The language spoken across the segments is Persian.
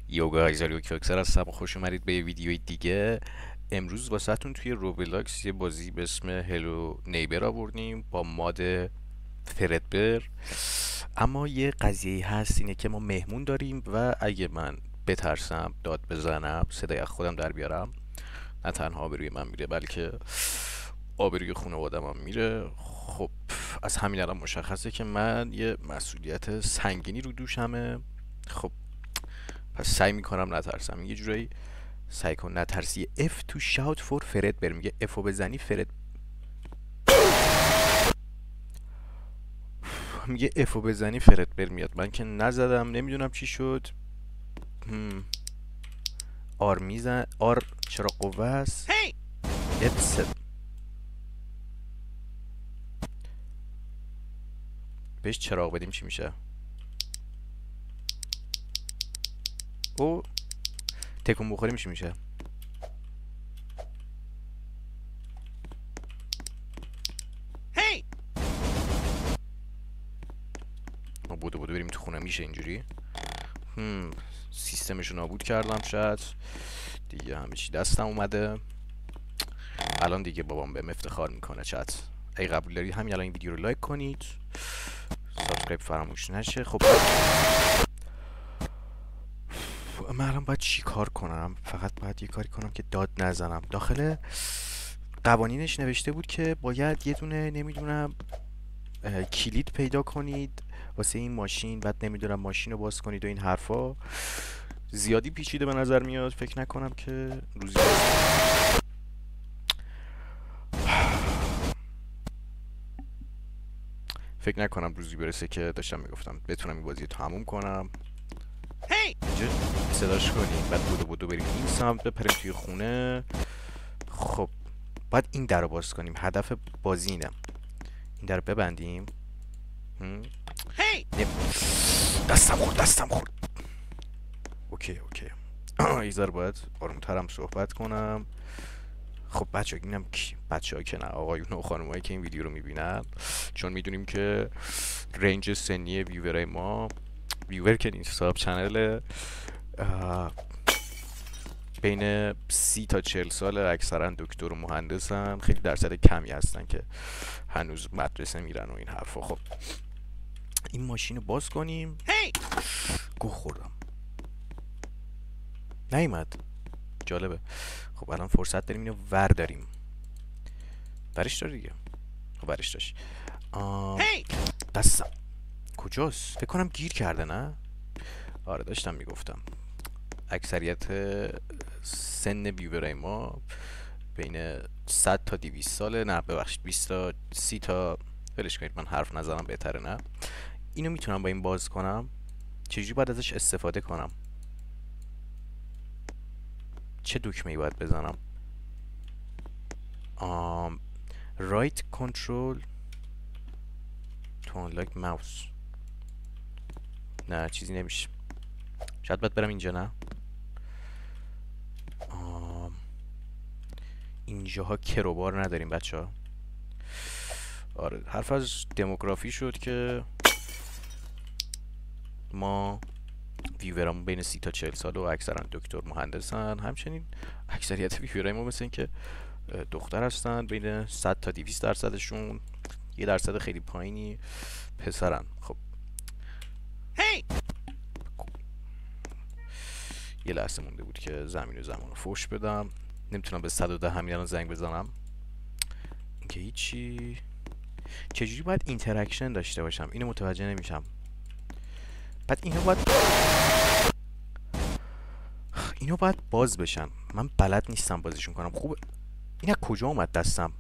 یوگا ایزاریو کیوکسر هستم. خوش اومدید به یه ویدیوی دیگه. امروز واسهتون توی روبلاکس یه بازی به اسم هلو نیبر آوردیم با ماد فردبر. اما یه قضیه هست، اینه که ما مهمون داریم و اگه من بترسم داد بزنم صدای از خودم در بیارم، نه تنها آبروی من میره بلکه آبروی خانواده‌ام هم میره. خب از همین الان مشخصه که من یه مسئولیت سنگینی رو دوشمه. خب پس سعی میکنم نترسم. یه جورایی سعی کن نترسی. F to shout for فرد بر، میگه F رو بزنی فرد میگه F رو بزنی فرد بر میاد. من که نزدم، نمیدونم چی شد. آر میزن، آر چرا قوه است. F بهش چراغ بدیم چی میشه؟ او تکون بخوریم چی میشه؟ ما بودو بریم تو خونه، میشه اینجوری؟ سیستمشو نابود کردم شاید دیگه، همه چی دستم اومده. الان دیگه بابام بهم افتخار میکنه. چت اگه قبول دارید همین الان این ویدیو رو لایک کنید، سابسکرایب فراموش نشه. خب من الان باید چی کار کنم؟ فقط باید یه کاری کنم که داد نزنم. داخل قوانینش نوشته بود که باید یه دونه نمیدونم کلید پیدا کنید واسه این ماشین، بعد نمیدونم ماشین رو باز کنید و این حرفا. زیادی پیچیده به نظر میاد، فکر نکنم که روزی فکر نکنم روزی برسه که داشتم میگفتم بتونم این بازی رو تموم کنم. اینجا صداش کنیم، بعد بودو بریم این سمت، بپریم توی خونه. خب باید این در رو باز کنیم. هدف بازی اینم، این در رو ببندیم. دستم خورد. اوکی ایزار باید آرومترم صحبت کنم. خب اینم بچه ها که نه، آقایون و خانم که این ویدیو رو میبینن، چون میدونیم که رنج سنی ویورای ما، ویور که نیست، ساب چنل بین 30 تا 40 سال، اکثرا دکتر و مهندسن. خیلی درصد کمی هستن که هنوز مدرسه میرن و این حرفا. خب این ماشین رو باز کنیم. گوه خوردم نیومد، جالبه. خب الان فرصت داریم اینو ور داریم. برش داره دیگه. خب برش داشت. دستم کجاست؟ فکر کنم گیر کرده، نه؟ آره داشتم میگفتم اکثریت سن بیورای ما بین 100 تا 200 ساله. نه ببخشید 20 تا 30 تا، ولش کنید من حرف نزنم بهتره. نه اینو میتونم با این باز کنم. چجوری باید ازش استفاده کنم؟ چه دکمه‌ای باید بزنم؟ right control to unlock mouse. نه چیزی نمیشه. شاید باید برم اینجا. نه اینجاها کروبار نداریم بچه ها. آره حرف از دموگرافی شد که ما ویورامون بین 30 تا 40 سال و اکثرا دکتر مهندسن. همچنین اکثریت ویورای ما مثل این که دختر هستن، بین 100 تا 200 درصدشون، یه درصد خیلی پایینی پسرن. خب یه لحظه مونده بود که زمین و زمان رو فوش بدم. نمیتونم به 110 همین الان زنگ بزنم. اینکه هیچی. چجوری باید اینتراکشن داشته باشم؟ اینو متوجه نمیشم. بعد اینو باید باز بشن. من بلد نیستم بازیشون کنم. خوبه این از کجا اومد دستم؟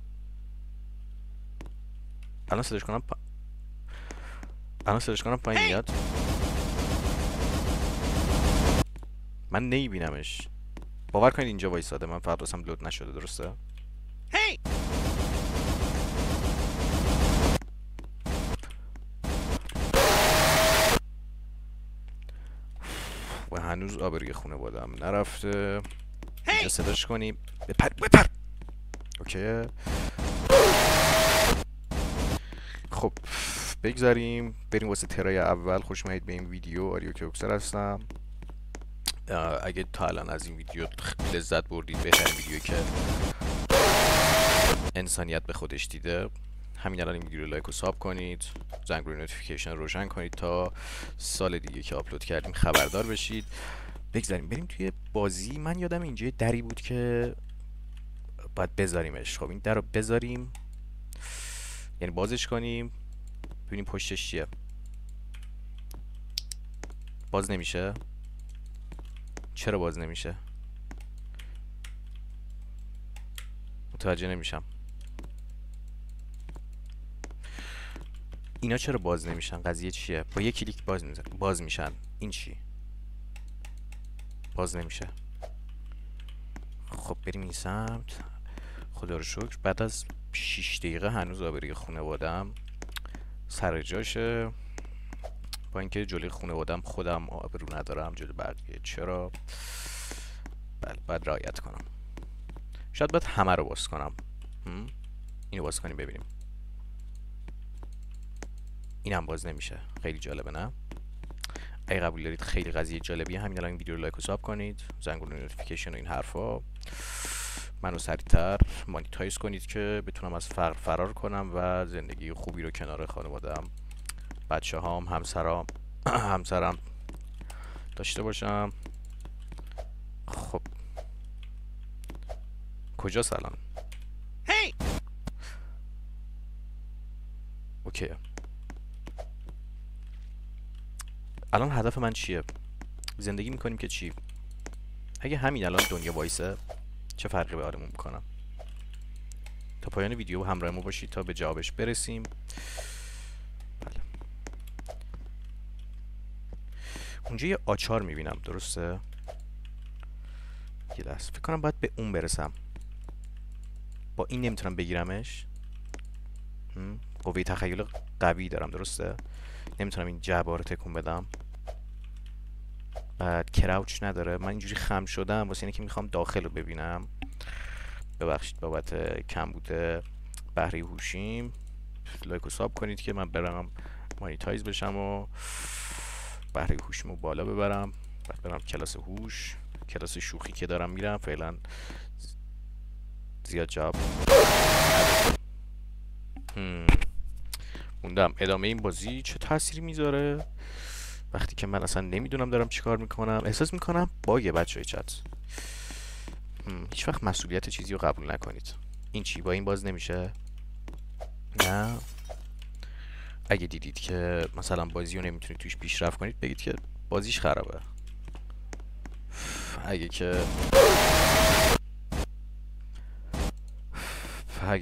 الان صداش کنم پایین میاد. من نمیبینمش. باور کنید اینجا وایساده، من فقط واسم لود نشده. درسته؟ و هنوز آبروی خانواده‌ام نرفته. اینجا صداش کنیم. بپر. اوکی. خب بگذاریم بریم واسه ترای اول. خوش اومدید به این ویدیو. آریو کیوکسر هستم. اگه تا الان از این ویدیو لذت بردید، بهترین ویدیویی که انسانیت به خودش دیده، همین الان این ویدیو رو لایک و ساب کنید، زنگ روی نوتیفیکیشن روشن کنید تا سال دیگه که آپلود کردیم خبردار بشید. بگذاریم بریم توی بازی. من یادم اینجا یه دری بود که باید بذاریمش. خب این در رو بذاریم، یعنی بازش کنیم، ببینیم پشتش چیه. باز نمیشه. چرا باز نمیشه؟ متوجه نمیشم. اینا چرا باز نمیشن؟ قضیه چیه؟ با یک کلیک باز میشن. این چی؟ باز نمیشه. خب بریم این سمت. خدا رو شکر بعد از 6 دقیقه هنوز آبروی خانواده‌ام سر جاشه. با اینکه جلوی خانواده‌ام خودم آبرو ندارم جلوی بقیه. چرا؟ بله باید رعایت کنم. شاید باید همه رو باز کنم. اینو باز کنیم ببینیم. اینم باز نمیشه. خیلی جالبه نه؟ اگه قبول دارید خیلی قضیه جالبیه، همین الان این ویدیو رو لایک و ساب کنید، زنگوله نوتیفیکیشن و این حرفا، منو سریعتر مانیتایز کنید که بتونم از فقر فرار کنم و زندگی خوبی رو کنار خانواده‌ام، بچه‌هام، همسرم داشته باشم. خب کجاست الان؟ هی اوکی. الان هدف من چیه؟ زندگی میکنیم که چی؟ اگه همین الان دنیا وایسه چه فرقی به حالمون میکنم؟ تا پایان ویدیو همراه ما باشید تا به جوابش برسیم. بله. اونجا یه آچار میبینم، درسته؟ یه لحظه فکر کنم باید به اون برسم. با این نمیتونم بگیرمش. قوه تخیل قوی دارم، درسته؟ نمیتونم این جعبه رو تکون بدم. بعد کراوچ نداره. من اینجوری خم شدم واسه اینه که میخوام داخل رو ببینم. ببخشید بابت کم بوده بهره هوشیم. لایک و ساب کنید که من برم مانیتایز بشم و بهره هوشیمو بالا ببرم. بعد برم کلاس هوش، کلاس شوخی که دارم میرم. فعلا زیاد جواب موندم. ادامه این بازی چه تأثیری میذاره وقتی که من اصلا نمیدونم دارم چیکار میکنم؟ احساس میکنم باگه بچه‌های چت. هیچ وقت مسئولیت چیزی رو قبول نکنید. این چی؟ با این باز نمیشه؟ نه. اگه دیدید که مثلا بازی رو نمیتونید توش پیشرفت کنید بگید که بازیش خرابه. اگه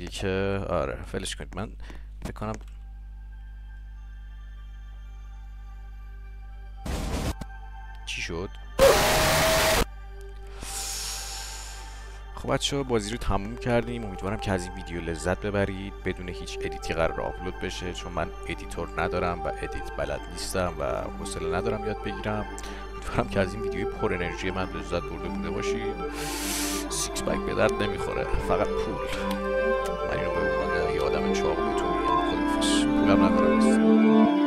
که آره فلش کنید. من فکر کنم چی شد؟ خب بچه‌ها بازی رو تموم کردیم. امیدوارم که از این ویدیو لذت ببرید. بدون هیچ ادیتی قرار آپلود بشه چون من ادیتور ندارم و ادیت بلد نیستم و حوصله ندارم یاد بگیرم. امیدوارم که از این ویدیوی پر انرژی من لذت برده بوده باشید. سیکس پک به درد نمیخوره، فقط پول. من اینو به عنوان یه آدم چاق بهتون میگم. خداحافظ. پولم ندارم.